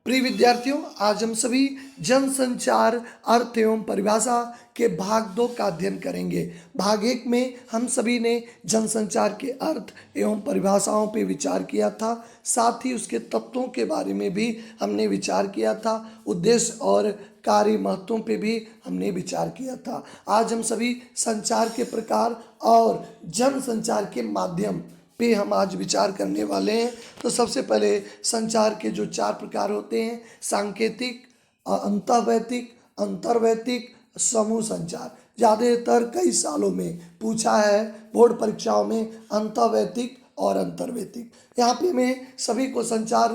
प्रिय विद्यार्थियों, आज हम सभी जनसंचार अर्थ एवं परिभाषा के भाग 2 का अध्ययन करेंगे। भाग 1 में हम सभी ने जनसंचार के अर्थ एवं परिभाषाओं पे विचार किया था, साथ ही उसके तत्वों के बारे में भी हमने विचार किया था, उद्देश्य और कार्य महत्वों पे भी हमने विचार किया था। आज हम सभी संचार के प्रकार और जनसंचार के माध्यम पे हम आज विचार करने वाले हैं। तो सबसे पहले संचार के जो 4 प्रकार होते हैं, सांकेतिक, अंतःवैयक्तिक, अंतर्वैयक्तिक, समूह संचार। ज़्यादातर कई सालों में पूछा है बोर्ड परीक्षाओं में अंतःवैयक्तिक और अंतर्वैयक्तिक। यहाँ पे हमें सभी को संचार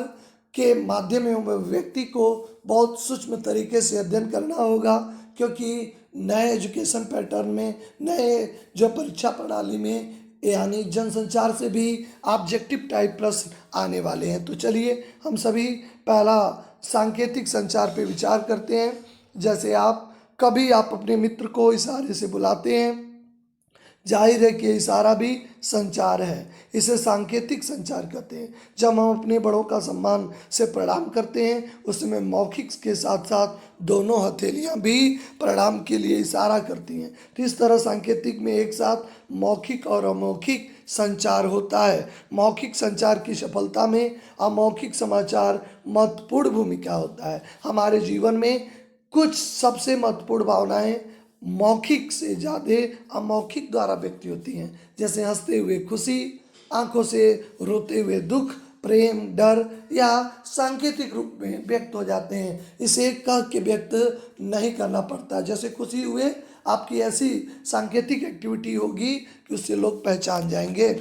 के माध्यम एवं व्यक्ति को बहुत सूक्ष्म तरीके से अध्ययन करना होगा, क्योंकि नए एजुकेशन पैटर्न में, नए जो परीक्षा प्रणाली में यानी जनसंचार से भी ऑब्जेक्टिव टाइप प्रश्न आने वाले हैं। तो चलिए हम सभी पहला सांकेतिक संचार पे विचार करते हैं। जैसे कभी आप अपने मित्र को इशारे से बुलाते हैं, जाहिर है कि इशारा भी संचार है, इसे सांकेतिक संचार कहते हैं। जब हम अपने बड़ों का सम्मान से प्रणाम करते हैं, उसमें मौखिक के साथ साथ दोनों हथेलियां भी प्रणाम के लिए इशारा करती हैं। तो इस तरह सांकेतिक में एक साथ मौखिक और अमौखिक संचार होता है। मौखिक संचार की सफलता में अमौखिक समाचार महत्वपूर्ण भूमिका होता है। हमारे जीवन में कुछ सबसे महत्वपूर्ण भावनाएं मौखिक से ज़्यादा अमौखिक द्वारा व्यक्त होती हैं, जैसे हंसते हुए खुशी, आंखों से रोते हुए दुख, प्रेम, डर या सांकेतिक रूप में व्यक्त हो जाते हैं। इसे कह के व्यक्त नहीं करना पड़ता। जैसे खुशी हुए आपकी ऐसी सांकेतिक एक्टिविटी होगी कि उससे लोग पहचान जाएंगे।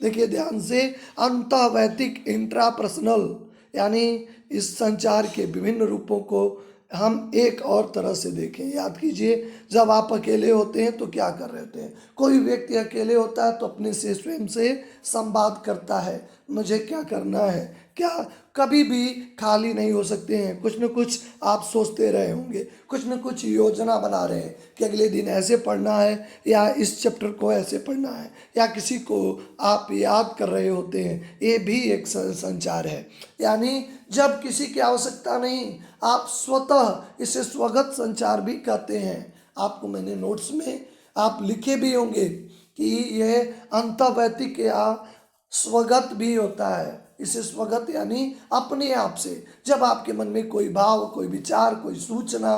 देखिए ध्यान से, अंतःवैयक्तिक, इंट्रापर्सनल, यानी इस संचार के विभिन्न रूपों को हम एक और तरह से देखें। याद कीजिए, जब आप अकेले होते हैं तो क्या कर रहे होते हैं? कोई व्यक्ति अकेले होता है तो अपने से स्वयं से संवाद करता है, मुझे क्या करना है, क्या कभी भी खाली नहीं हो सकते हैं। कुछ न कुछ आप सोचते रहे होंगे, कुछ न कुछ योजना बना रहे हैं कि अगले दिन ऐसे पढ़ना है या इस चैप्टर को ऐसे पढ़ना है, या किसी को आप याद कर रहे होते हैं। ये भी एक संचार है। यानी जब किसी की आवश्यकता नहीं, आप स्वतः, इसे स्वगत संचार भी कहते हैं। आपको मैंने नोट्स में आप लिखे भी होंगे कि यह अंतःवैयक्तिक या स्वगत भी होता है। इसे स्वगत यानी अपने आप से, जब आपके मन में कोई भाव, कोई विचार, कोई सूचना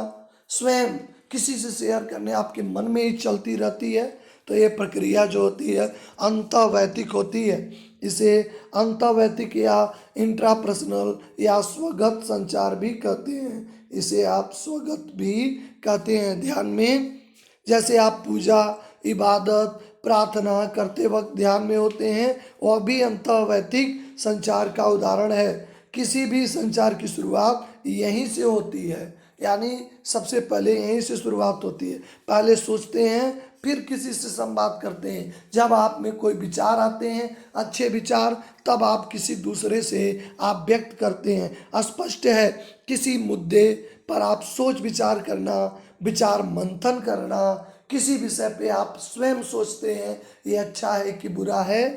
स्वयं किसी से शेयर करने आपके मन में ही चलती रहती है, तो ये प्रक्रिया जो होती है अंतःवैयक्तिक होती है। इसे अंतःवैयक्तिक या इंट्रापर्सनल या स्वगत संचार भी कहते हैं। इसे आप स्वगत भी कहते हैं। ध्यान में, जैसे आप पूजा, इबादत, प्रार्थना करते वक्त ध्यान में होते हैं, वह भी अंतःवैयक्तिक संचार का उदाहरण है। किसी भी संचार की शुरुआत यहीं से होती है, यानी सबसे पहले यहीं से शुरुआत होती है। पहले सोचते हैं, फिर किसी से संवाद करते हैं। जब आप में कोई विचार आते हैं, अच्छे विचार, तब आप किसी दूसरे से आप व्यक्त करते हैं। स्पष्ट है, किसी मुद्दे पर आप सोच विचार करना, विचार मंथन करना, किसी विषय पे आप स्वयं सोचते हैं ये अच्छा है कि बुरा है,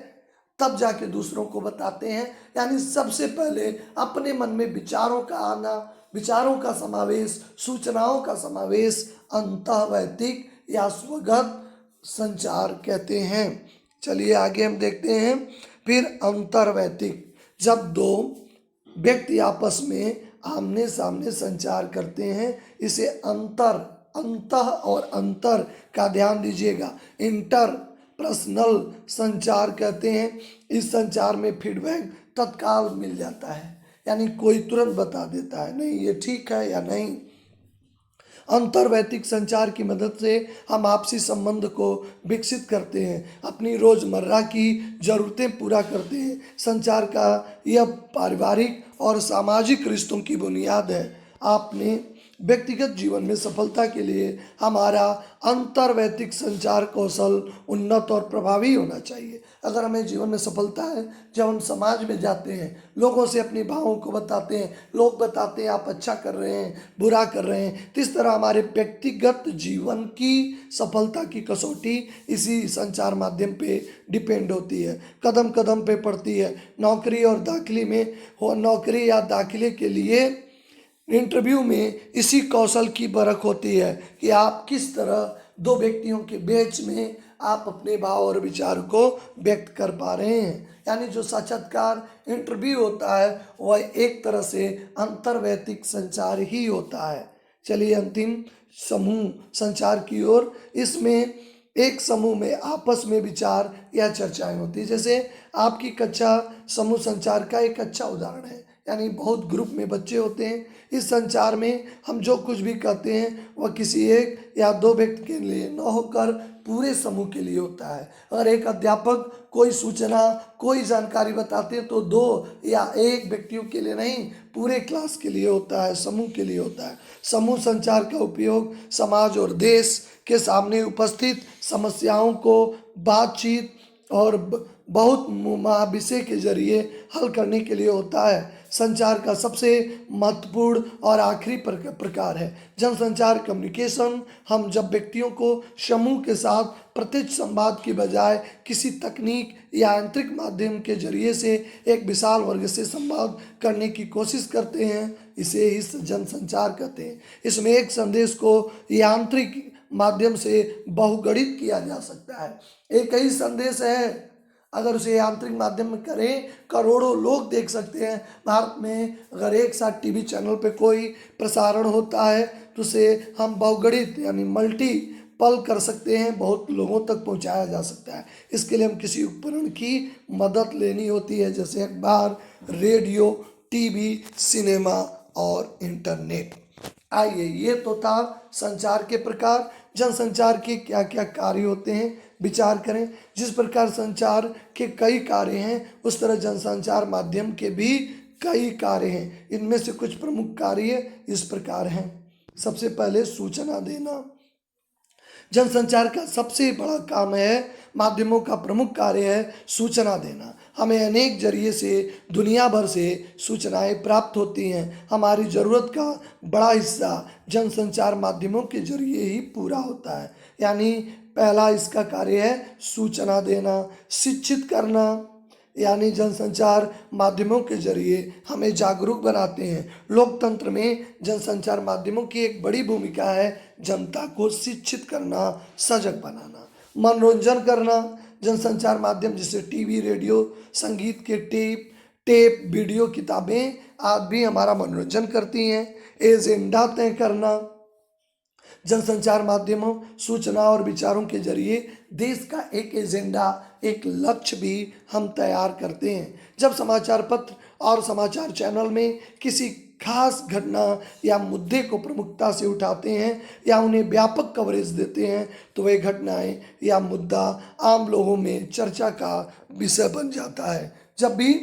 तब जाके दूसरों को बताते हैं। यानी सबसे पहले अपने मन में विचारों का आना, विचारों का समावेश, सूचनाओं का समावेश अंतःवैयक्तिक या स्वगत संचार कहते हैं। चलिए आगे हम देखते हैं। फिर अंतर्वैयक्तिक, जब दो व्यक्ति आपस में आमने सामने संचार करते हैं, इसे अंतः और अंतर का ध्यान दीजिएगा, इंटर पर्सनल संचार कहते हैं। इस संचार में फीडबैक तत्काल मिल जाता है, यानी कोई तुरंत बता देता है नहीं ये ठीक है या नहीं। अंतर्वैयक्तिक संचार की मदद से हम आपसी संबंध को विकसित करते हैं, अपनी रोजमर्रा की जरूरतें पूरा करते हैं। संचार का यह पारिवारिक और सामाजिक रिश्तों की बुनियाद है। आपने व्यक्तिगत जीवन में सफलता के लिए हमारा अंतर्वैयक्तिक संचार कौशल उन्नत और प्रभावी होना चाहिए। अगर हमें जीवन में सफलता है, जब हम समाज में जाते हैं, लोगों से अपनी भावों को बताते हैं, लोग बताते हैं आप अच्छा कर रहे हैं, बुरा कर रहे हैं, तो इस तरह हमारे व्यक्तिगत जीवन की सफलता की कसौटी इसी संचार माध्यम पे डिपेंड होती है, कदम कदम पे पड़ती है। नौकरी और दाखिले में हो, नौकरी या दाखिले के लिए इंटरव्यू में इसी कौशल की परख होती है कि आप किस तरह दो व्यक्तियों के बीच में आप अपने भाव और विचार को व्यक्त कर पा रहे हैं। यानी जो साक्षात्कार इंटरव्यू होता है वह एक तरह से अंतर्वैयक्तिक संचार ही होता है। चलिए अंतिम समूह संचार की ओर। इसमें एक समूह में आपस में विचार या चर्चाएं होती है। जैसे आपकी कक्षा समूह संचार का एक अच्छा उदाहरण है। यानी बहुत ग्रुप में बच्चे होते हैं। इस संचार में हम जो कुछ भी कहते हैं वह किसी एक या दो व्यक्ति के लिए न होकर पूरे समूह के लिए होता है। अगर एक अध्यापक कोई सूचना कोई जानकारी बताते हैं तो दो या एक व्यक्तियों के लिए नहीं, पूरे क्लास के लिए होता है, समूह के लिए होता है। समूह संचार का उपयोग समाज और देश के सामने उपस्थित समस्याओं को बातचीत और बहुत मुहाविसे के जरिए हल करने के लिए होता है। संचार का सबसे महत्वपूर्ण और आखिरी प्रकार है जनसंचार कम्युनिकेशन। हम जब व्यक्तियों को समूह के साथ प्रत्यक्ष संवाद की बजाय किसी तकनीक या यांत्रिक माध्यम के जरिए से एक विशाल वर्ग से संवाद करने की कोशिश करते हैं, इसे ही जनसंचार कहते हैं। इसमें एक संदेश को यांत्रिक माध्यम से बहुगणित किया जा सकता है। एक ही संदेश है, अगर उसे यांत्रिक माध्यम में करें करोड़ों लोग देख सकते हैं। भारत में अगर एक साथ टीवी चैनल पे कोई प्रसारण होता है तो उसे हम बहुगणित यानी मल्टीपल कर सकते हैं, बहुत लोगों तक पहुंचाया जा सकता है। इसके लिए हम किसी उपकरण की मदद लेनी होती है, जैसे अखबार, रेडियो, टीवी, सिनेमा और इंटरनेट। आइए, ये तो था संचार के प्रकार। जनसंचार के क्या क्या कार्य होते हैं विचार करें। जिस प्रकार संचार के कई कार्य हैं उस तरह जनसंचार माध्यम के भी कई कार्य हैं। इनमें से कुछ प्रमुख कार्य इस प्रकार हैं। सबसे पहले सूचना देना। जनसंचार का सबसे बड़ा काम है, माध्यमों का प्रमुख कार्य है सूचना देना। हमें अनेक जरिए से दुनिया भर से सूचनाएं प्राप्त होती हैं। हमारी ज़रूरत का बड़ा हिस्सा जनसंचार माध्यमों के जरिए ही पूरा होता है। यानी पहला इसका कार्य है सूचना देना। शिक्षित करना, यानी जनसंचार माध्यमों के जरिए हमें जागरूक बनाते हैं। लोकतंत्र में जनसंचार माध्यमों की एक बड़ी भूमिका है जनता को शिक्षित करना, सजग बनाना। मनोरंजन करना, जनसंचार माध्यम जैसे टीवी, रेडियो, संगीत के टेप, वीडियो, किताबें आदि भी हमारा मनोरंजन करती हैं। एजेंडा तय करना, जनसंचार माध्यमों सूचना और विचारों के जरिए देश का एक एजेंडा, एक लक्ष्य भी हम तैयार करते हैं। जब समाचार पत्र और समाचार चैनल में किसी खास घटना या मुद्दे को प्रमुखता से उठाते हैं या उन्हें व्यापक कवरेज देते हैं तो वे घटनाएं या मुद्दा आम लोगों में चर्चा का विषय बन जाता है। जब भी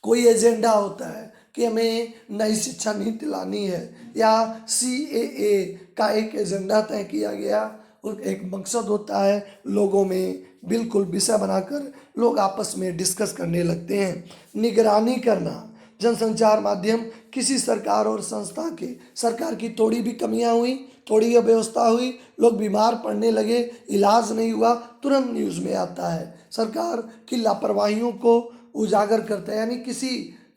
कोई एजेंडा होता है कि हमें नई शिक्षा नीति लानी है या CAA का एक एजेंडा तय किया गया, और एक मकसद होता है लोगों में बिल्कुल विषय बनाकर लोग आपस में डिस्कस करने लगते हैं। निगरानी करना, जनसंचार माध्यम किसी सरकार और संस्था के सरकार की थोड़ी भी कमियां हुई, थोड़ी अव्यवस्था हुई, लोग बीमार पड़ने लगे, इलाज नहीं हुआ, तुरंत न्यूज़ में आता है। सरकार की लापरवाहियों को उजागर करता है। यानी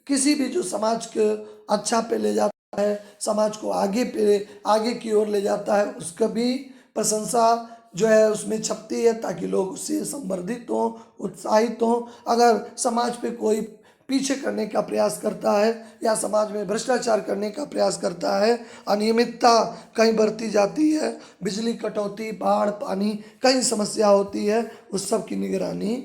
किसी भी जो समाज को अच्छा पे ले जाता है, समाज को आगे की ओर ले जाता है, उसका भी प्रशंसा जो है उसमें छपती है ताकि लोग उससे संवर्धित हों, उत्साहित हों। अगर समाज पे कोई पीछे करने का प्रयास करता है या समाज में भ्रष्टाचार करने का प्रयास करता है, अनियमितता कहीं बरती जाती है, बिजली कटौती, बाढ़, पानी, कई समस्या होती है, उस सब की निगरानी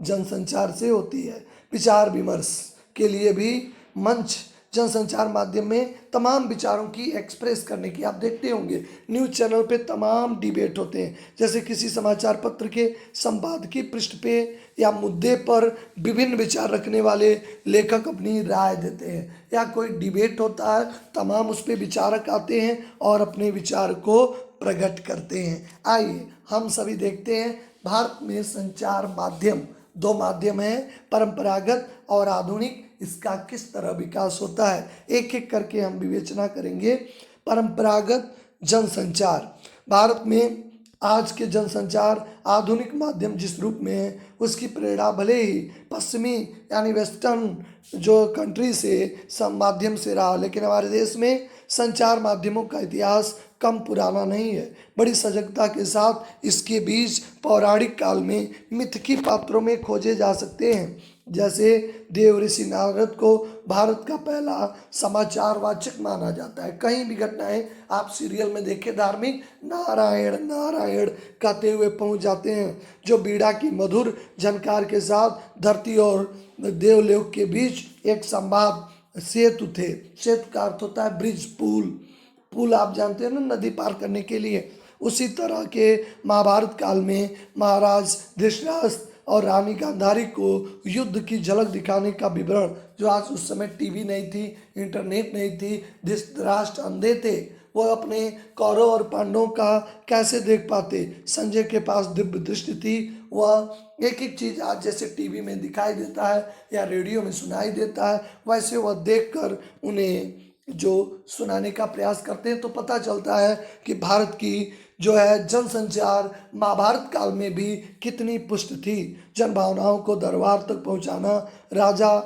जनसंचार से होती है। विचार विमर्श के लिए भी मंच, जनसंचार माध्यम में तमाम विचारों की एक्सप्रेस करने की, आप देखते होंगे न्यूज़ चैनल पे तमाम डिबेट होते हैं। जैसे किसी समाचार पत्र के संपादकीय पृष्ठ पे या मुद्दे पर विभिन्न विचार रखने वाले लेखक अपनी राय देते हैं, या कोई डिबेट होता है, तमाम उस पर विचारक आते हैं और अपने विचार को प्रकट करते हैं। आइए हम सभी देखते हैं भारत में संचार माध्यम, दो माध्यम हैं, परंपरागत और आधुनिक। इसका किस तरह विकास होता है एक एक करके हम विवेचना करेंगे। परंपरागत जनसंचार, भारत में आज के जनसंचार आधुनिक माध्यम जिस रूप में है उसकी प्रेरणा भले ही पश्चिमी यानी वेस्टर्न जो कंट्री से सब माध्यम से रहा, लेकिन हमारे देश में संचार माध्यमों का इतिहास कम पुराना नहीं है। बड़ी सजगता के साथ इसके बीज पौराणिक काल में मिथकी पात्रों में खोजे जा सकते हैं। जैसे देव ऋषि नारद को भारत का पहला समाचार वाचक माना जाता है। कहीं भी घटनाएं आप सीरियल में देखें, धार्मिक नारायण नारायण कहते हुए पहुंच जाते हैं, जो बीड़ा की मधुर झनकार के साथ धरती और देवलोक के बीच एक संवाद सेतु थे। सेतु का अर्थ होता है ब्रिज, पुल आप जानते हैं ना, नदी पार करने के लिए। उसी तरह के महाभारत काल में महाराज धृतराष्ट्र और रानी गांधारी को युद्ध की झलक दिखाने का विवरण, जो आज उस समय टीवी नहीं थी, इंटरनेट नहीं थी, धृतराष्ट्र अंधे थे, वो अपने कौरव और पांडवों का कैसे देख पाते। संजय के पास दिव्य दृष्टि थी, वह एक एक चीज़ आज जैसे टीवी में दिखाई देता है या रेडियो में सुनाई देता है, वैसे वह देखकर उन्हें जो सुनाने का प्रयास करते हैं, तो पता चलता है कि भारत की जो है जनसंचार महाभारत काल में भी कितनी पुष्ट थी। जन भावनाओं को दरबार तक पहुंचाना, राजा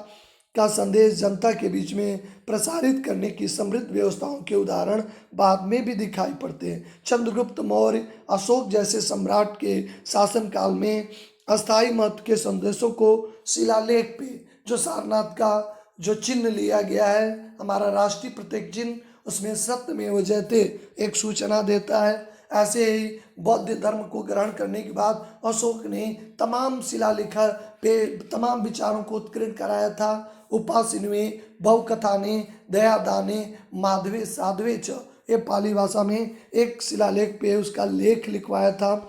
का संदेश जनता के बीच में प्रसारित करने की समृद्ध व्यवस्थाओं के उदाहरण बाद में भी दिखाई पड़ते हैं। चंद्रगुप्त मौर्य, अशोक जैसे सम्राट के शासनकाल में अस्थायी महत्व के संदेशों को शिलालेख पे, जो सारनाथ का जो चिन्ह लिया गया है, हमारा राष्ट्रीय प्रतीक चिन्ह, उसमें सत्यमेव जयते एक सूचना देता है। ऐसे ही बौद्ध धर्म को ग्रहण करने के बाद अशोक ने तमाम शिलालेख पे तमाम विचारों को उत्कीर्ण कराया था। उपासनवे बहुकथाने दयादाने माधवे साधवे च, ये पाली भाषा में एक शिलालेख पे उसका लेख लिखवाया था।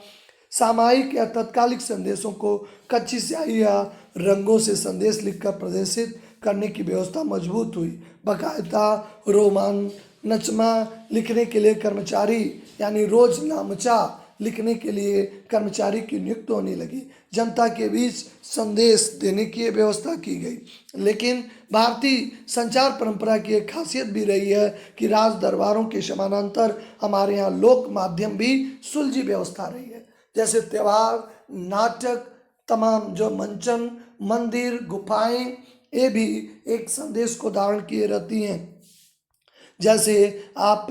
सामयिक या तत्कालिक संदेशों को कच्ची स्याही या रंगों से संदेश लिखकर प्रदर्शित करने की व्यवस्था मजबूत हुई। बाकायदा रोमान नचमा लिखने के लिए कर्मचारी यानी रोज नामचा लिखने के लिए कर्मचारी की नियुक्त होने लगी। जनता के बीच संदेश देने की व्यवस्था की गई। लेकिन भारतीय संचार परंपरा की एक खासियत भी रही है कि राज दरबारों के समानांतर हमारे यहाँ लोक माध्यम भी सुलझी व्यवस्था रही है। जैसे त्यौहार, नाटक, तमाम जो मंचन, मंदिर, गुफाएं, ये भी एक संदेश को धारण किए रहती हैं। जैसे आप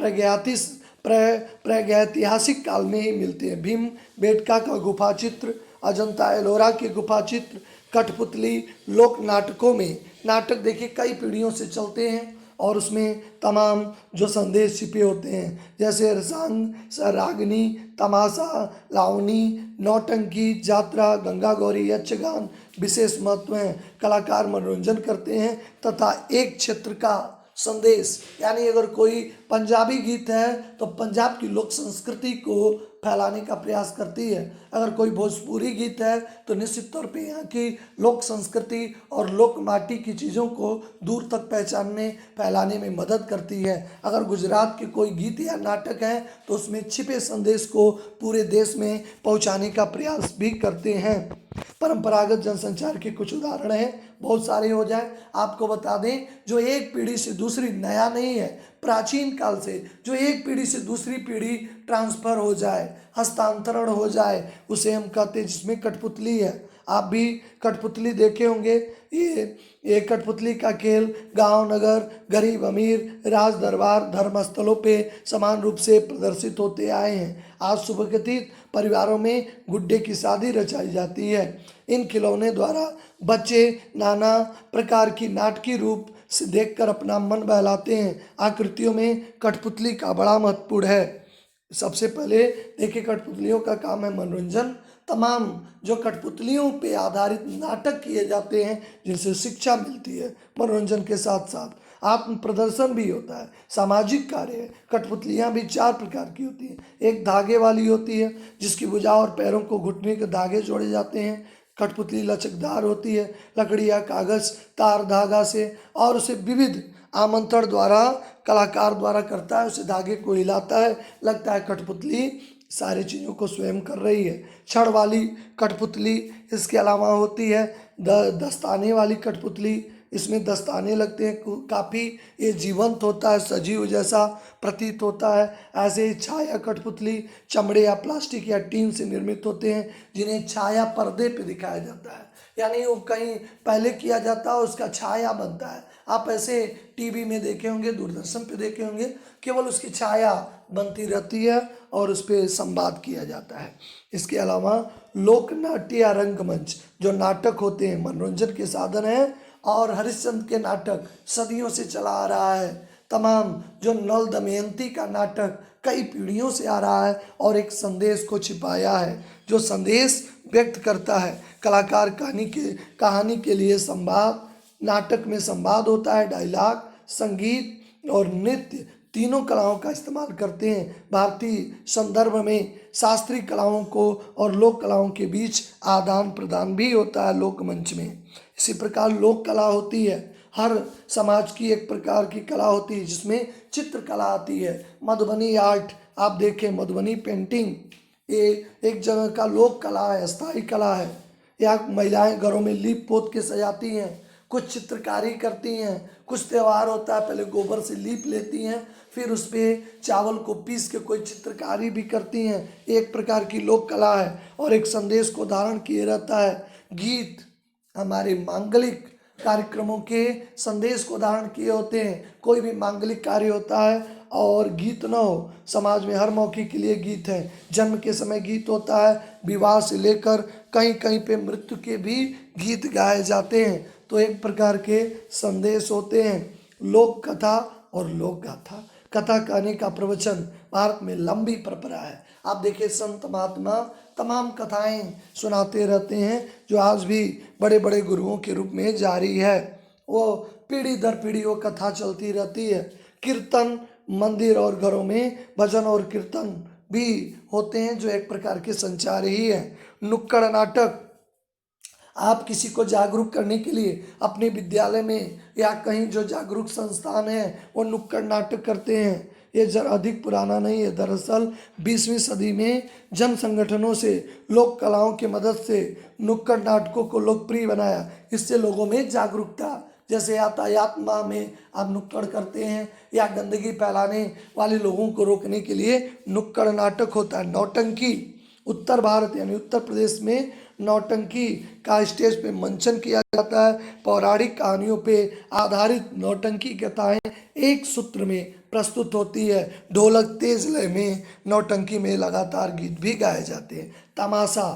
प्रागैतिहासिक काल में ही मिलते हैं। भीम बेटका का गुफा चित्र, अजंता एलोरा के गुफा चित्र, कठपुतली, लोक नाटकों में नाटक देखिए कई पीढ़ियों से चलते हैं और उसमें तमाम जो संदेश छिपे होते हैं। जैसे रसांग, रागनी, तमाशा, लावनी, नौटंकी, जात्रा, गंगा गौरी, यक्षगान विशेष महत्व हैं। कलाकार मनोरंजन करते हैं तथा एक क्षेत्र का संदेश, यानी अगर कोई पंजाबी गीत है तो पंजाब की लोक संस्कृति को फैलाने का प्रयास करती है। अगर कोई भोजपुरी गीत है तो निश्चित तौर पे यहाँ की लोक संस्कृति और लोक माटी की चीज़ों को दूर तक पहचानने फैलाने में मदद करती है। अगर गुजरात के कोई गीत या नाटक है तो उसमें छिपे संदेश को पूरे देश में पहुँचाने का प्रयास भी करते हैं। परंपरागत जनसंचार के कुछ उदाहरण हैं, बहुत सारे हो जाए। आपको बता दें, जो एक पीढ़ी से दूसरी, नया नहीं है, प्राचीन काल से जो एक पीढ़ी से दूसरी पीढ़ी ट्रांसफ़र हो जाए, हस्तांतरण हो जाए, उसे हम कहते हैं, जिसमें कठपुतली है। आप भी कठपुतली देखे होंगे। ये कठपुतली का खेल गांव, नगर, गरीब, अमीर, राज दरबार, धर्मस्थलों पे समान रूप से प्रदर्शित होते आए हैं। आज सुभगतित परिवारों में गुड्डे की शादी रचाई जाती है। इन खिलौने द्वारा बच्चे नाना प्रकार की नाटकीय रूप से देखकर अपना मन बहलाते हैं। आकृतियों में कठपुतली का बड़ा महत्वपूर्ण है। सबसे पहले देखिए, कठपुतलियों का काम है मनोरंजन। तमाम जो कठपुतलियों पे आधारित नाटक किए जाते हैं जिनसे शिक्षा मिलती है, मनोरंजन के साथ साथ आत्म प्रदर्शन भी होता है, सामाजिक कार्य है। कठपुतलियाँ भी 4 प्रकार की होती हैं। एक धागे वाली होती है जिसकी भुजा और पैरों को घुटने के धागे जोड़े जाते हैं। कठपुतली लचकदार होती है, लकड़ी या कागज, तार, धागा से, और उसे विविध आमंत्रण द्वारा कलाकार द्वारा करता है, उसे धागे को हिलाता है, लगता है कठपुतली सारी चीज़ों को स्वयं कर रही है। छड़ वाली कठपुतली इसके अलावा होती है। दस्ताने वाली कठपुतली, इसमें दस्ताने लगते हैं, काफ़ी ये जीवंत होता है, सजीव जैसा प्रतीत होता है। ऐसे ही छाया कठपुतली चमड़े या प्लास्टिक या टीन से निर्मित होते हैं, जिन्हें छाया पर्दे पे दिखाया जाता है, यानी वो कहीं पहले किया जाता है, उसका छाया बनता है। आप ऐसे टीवी में देखे होंगे, दूरदर्शन पे देखे होंगे, केवल उसकी छाया बनती रहती है और उस पर संवाद किया जाता है। इसके अलावा लोक नाट्य या रंगमंच जो नाटक होते हैं, मनोरंजन के साधन हैं, और हरिश्चंद्र के नाटक सदियों से चला आ रहा है। तमाम जो नल दमयंती का नाटक कई पीढ़ियों से आ रहा है और एक संदेश को छिपाया है, जो संदेश व्यक्त करता है। कलाकार कहानी के लिए संवाद, नाटक में संवाद होता है, डायलॉग, संगीत और नृत्य तीनों कलाओं का इस्तेमाल करते हैं। भारतीय संदर्भ में शास्त्रीय कलाओं को और लोक कलाओं के बीच आदान प्रदान भी होता है लोकमंच में। इसी प्रकार लोक कला होती है, हर समाज की एक प्रकार की कला होती है, जिसमें चित्रकला आती है। मधुबनी आर्ट आप देखें, मधुबनी पेंटिंग, ये एक जगह का लोक कला है, स्थायी कला है। यहाँ महिलाएं घरों में लीप पोत के सजाती हैं, कुछ चित्रकारी करती हैं, कुछ त्यौहार होता है पहले गोबर से लीप लेती हैं, फिर उस पर चावल को पीस के कोई चित्रकारी भी करती हैं। एक प्रकार की लोक कला है और एक संदेश को धारण किए रहता है। गीत हमारे मांगलिक कार्यक्रमों के संदेश को धारण किए होते हैं। कोई भी मांगलिक कार्य होता है और गीत न हो, समाज में हर मौके के लिए गीत है। जन्म के समय गीत होता है, विवाह से लेकर कहीं कहीं पे मृत्यु के भी गीत गाए जाते हैं। तो एक प्रकार के संदेश होते हैं। लोक कथा और लोक गाथा, कथा कहने का प्रवचन भारत में लंबी परंपरा है। आप देखिए संत महात्मा तमाम कथाएं सुनाते रहते हैं, जो आज भी बड़े बड़े गुरुओं के रूप में जारी है। वो पीढ़ी दर पीढ़ी वो कथा चलती रहती है। कीर्तन मंदिर और घरों में भजन और कीर्तन भी होते हैं, जो एक प्रकार के संचार ही है। नुक्कड़ नाटक, आप किसी को जागरूक करने के लिए अपने विद्यालय में या कहीं जो जागरूक संस्थान है वो नुक्कड़ नाटक करते हैं। ये जरा अधिक पुराना नहीं है, दरअसल 20वीं सदी में जन संगठनों से लोक कलाओं की मदद से नुक्कड़ नाटकों को लोकप्रिय बनाया। इससे लोगों में जागरूकता, जैसे यातायात माह में आप नुक्कड़ करते हैं, या गंदगी फैलाने वाले लोगों को रोकने के लिए नुक्कड़ नाटक होता है। नौटंकी, उत्तर भारत यानी उत्तर प्रदेश में नौटंकी का स्टेज पे मंचन किया जाता है। पौराणिक कहानियों पे आधारित नौटंकी कथाएं एक सूत्र में प्रस्तुत होती है। ढोलक तेज लय में नौटंकी में लगातार गीत भी गाए जाते हैं। तमाशा,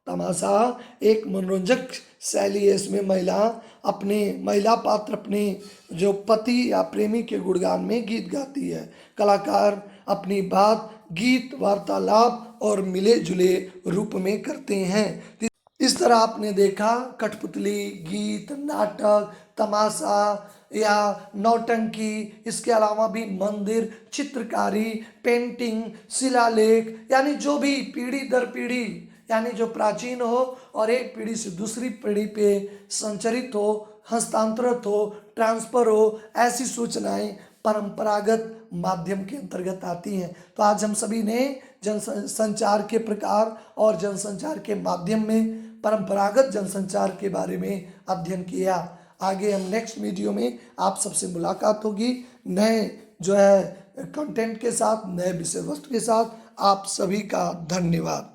तमाशा एक मनोरंजक शैली है। इसमें महिला पात्र अपने जो पति या प्रेमी के गुणगान में गीत गाती है। कलाकार अपनी बात गीत, वार्तालाप और मिले जुले रूप में करते हैं। इस तरह आपने देखा कठपुतली, गीत, नाटक, तमाशा या नौटंकी, इसके अलावा भी मंदिर, चित्रकारी, पेंटिंग, शिलालेख, यानी जो भी पीढ़ी दर पीढ़ी, यानी जो प्राचीन हो और एक पीढ़ी से दूसरी पीढ़ी पे संचरित हो, हस्तांतरित हो, ट्रांसफर हो, ऐसी सूचनाएं परंपरागत माध्यम के अंतर्गत आती हैं। तो आज हम सभी ने जनसंचार के प्रकार और जनसंचार के माध्यम में परंपरागत जनसंचार के बारे में अध्ययन किया। आगे हम नेक्स्ट वीडियो में आप सबसे मुलाकात होगी नए जो है कंटेंट के साथ, नए विषय वस्तु के साथ। आप सभी का धन्यवाद।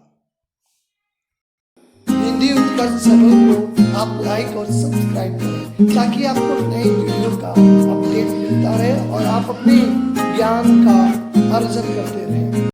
हिंदी उत्कर्ष चैनल को आप लाइक और सब्सक्राइब करें, ताकि आपको नई वीडियो का अपडेट मिलता रहे और आप अपने ज्ञान का अर्जन करते रहें।